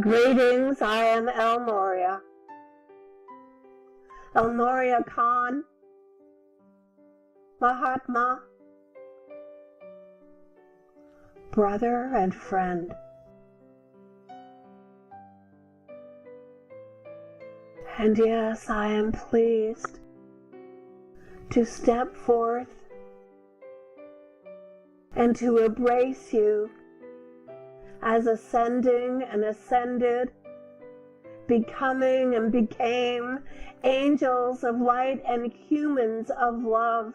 Greetings, I am Morya. Morya Khan, Mahatma, brother and friend. And yes, I am pleased to step forth and to embrace you as ascending and ascended, becoming and became angels of light and humans of love.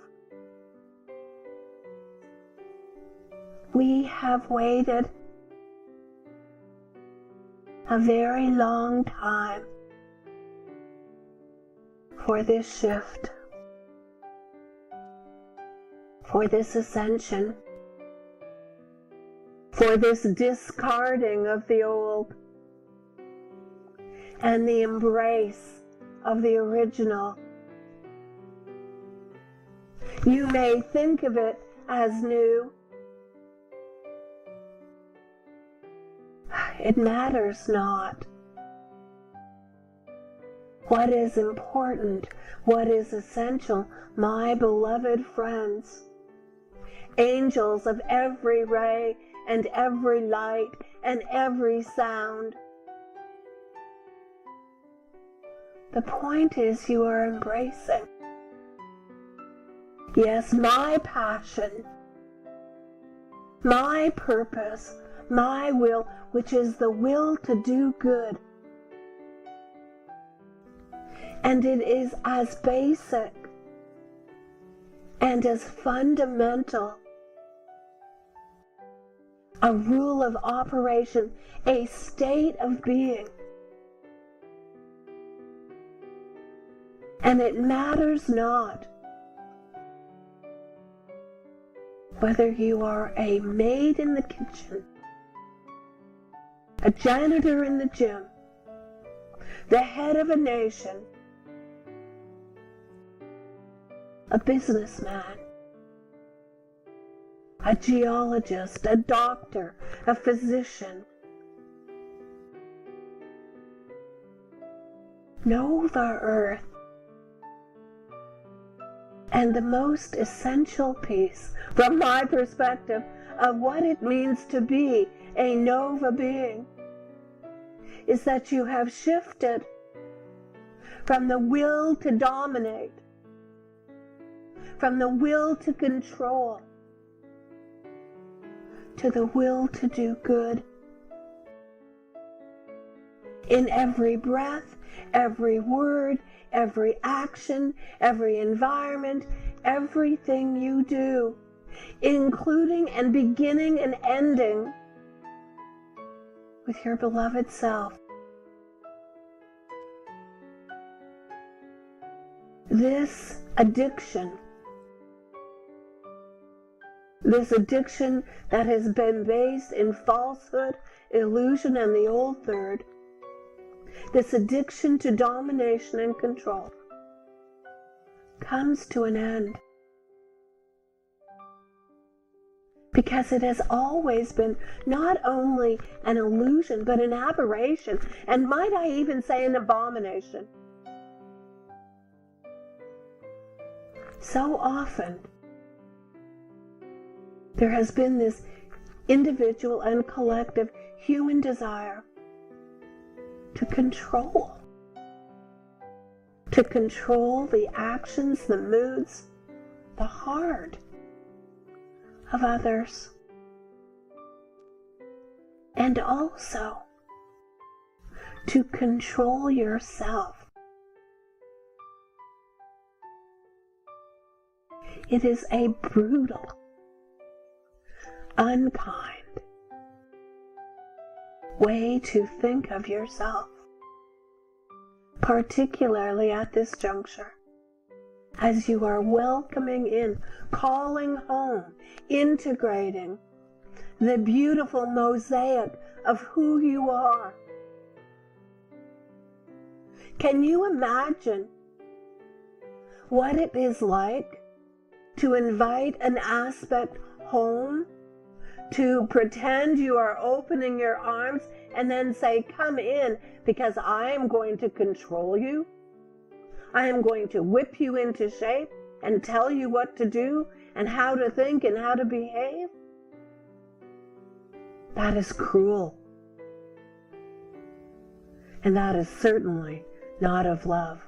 We have waited a very long time for this shift, for this ascension, for this discarding of the old and the embrace of the original. You may think of it as new. It matters not. What is important, what is essential, my beloved friends, angels of every ray and every light and every sound. The point is you are embracing. Yes, my passion, my purpose, my will, which is the will to do good. And it is as basic and as fundamental a rule of operation, a state of being. And it matters not whether you are a maid in the kitchen, a janitor in the gym, the head of a nation, a businessman, a geologist, a doctor, a physician. Know the earth. And the most essential piece, from my perspective, of what it means to be a Nova being, is that you have shifted from the will to dominate, from the will to control, to the will to do good. In every breath, every word, every action, every environment, everything you do, including and beginning and ending with your beloved self. This addiction that has been based in falsehood, illusion, and the old third, this addiction to domination and control comes to an end. Because it has always been not only an illusion, but an aberration, and might I even say an abomination. So often, there has been this individual and collective human desire to control the actions, the moods, the heart of others, and also to control yourself. It is a brutal, unkind way to think of yourself, particularly at this juncture, as you are welcoming in, calling home, integrating the beautiful mosaic of who you are. Can you imagine what it is like to invite an aspect home to pretend you are opening your arms and then say, come in, because I am going to control you. I am going to whip you into shape and tell you what to do and how to think and how to behave. That is cruel. And that is certainly not of love.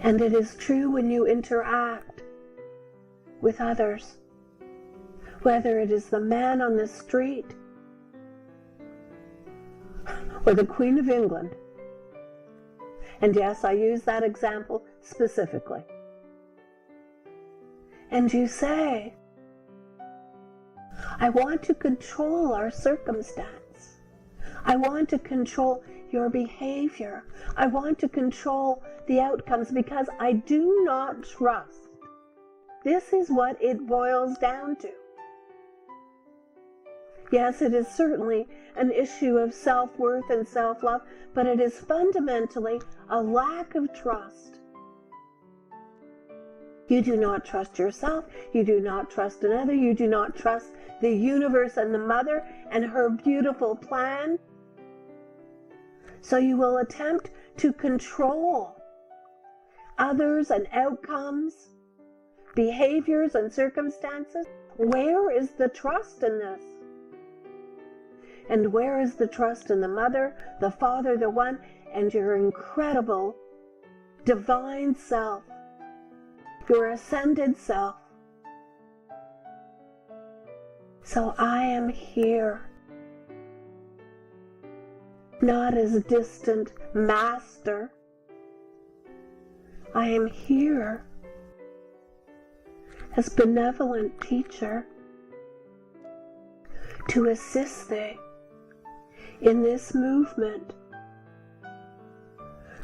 And it is true when you interact with others, whether it is the man on the street or the Queen of England. And yes, I use that example specifically. And you say, I want to control our circumstance. I want to control your behavior. I want to control the outcomes because I do not trust. This is what it boils down to. Yes, it is certainly an issue of self-worth and self-love, but it is fundamentally a lack of trust. You do not trust yourself. You do not trust another. You do not trust the universe and the mother and her beautiful plan. So you will attempt to control others and outcomes, behaviors and circumstances. Where is the trust in this? And where is the trust in the mother, the father, the one, and your incredible divine self, your ascended self? So I am here, not as a distant master. I am here as benevolent teacher to assist thee in this movement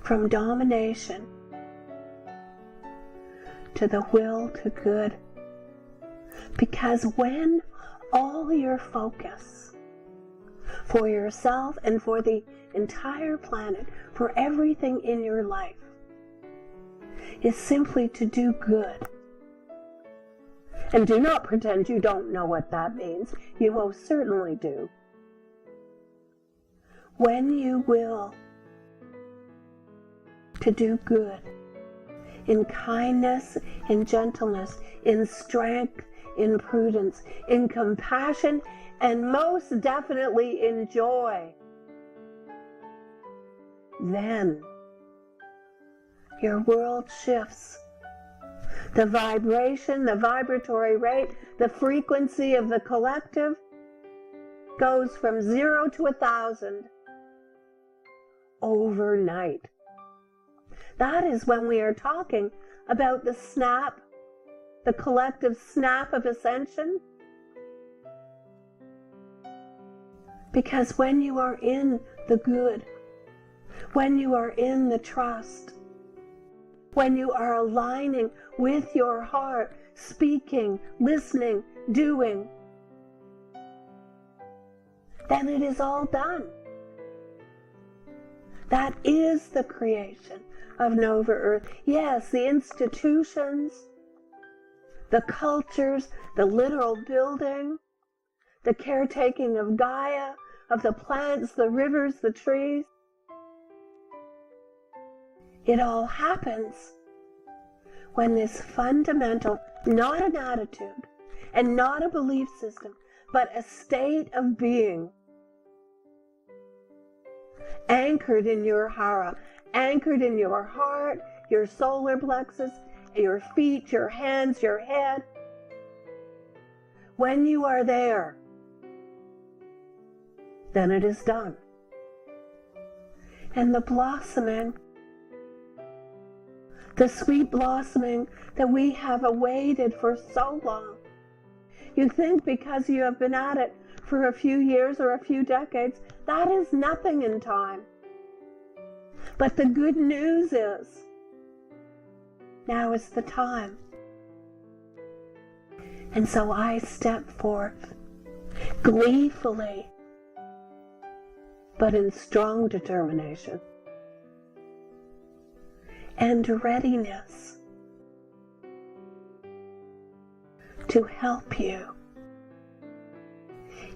from domination to the will to good. Because when all your focus for yourself and for the entire planet, for everything in your life, is simply to do good, and do not pretend you don't know what that means. You most certainly do. When you will to do good, in kindness, in gentleness, in strength, in prudence, in compassion, and most definitely in joy, then your world shifts. The vibration, the vibratory rate, the frequency of the collective goes from 0 to 1,000 overnight. That is when we are talking about the snap, the collective snap of ascension. Because when you are in the good, when you are in the trust, when you are aligning with your heart, speaking, listening, doing, then it is all done. That is the creation of Nova Earth. Yes, the institutions, the cultures, the literal building, the caretaking of Gaia, of the plants, the rivers, the trees. It all happens when this fundamental, not an attitude and not a belief system, but a state of being, anchored in your hara, anchored in your heart, your solar plexus, your feet, your hands, your head. When you are there, then it is done. And the blossoming, the sweet blossoming that we have awaited for so long. You think because you have been at it for a few years or a few decades, that is nothing in time. But the good news is, now is the time. And so I step forth gleefully, but in strong determination and readiness to help you.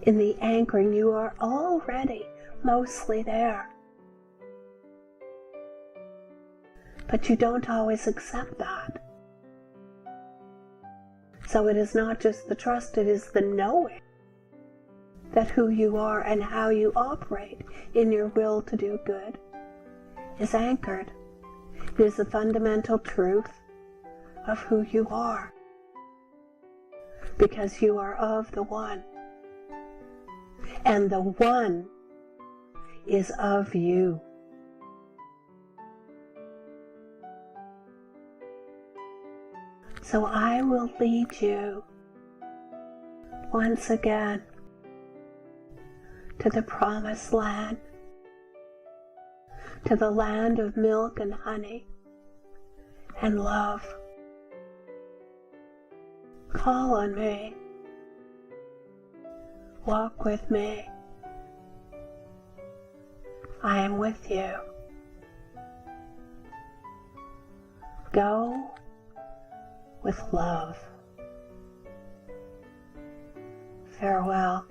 In the anchoring, you are already mostly there. But you don't always accept that. So it is not just the trust, it is the knowing that who you are and how you operate in your will to do good is anchored. It is the fundamental truth of who you are, because you are of the One, and the One is of you. So I will lead you once again to the promised land, to the land of milk and honey and love. Call on me. Walk with me. I am with you. Go with love. Farewell.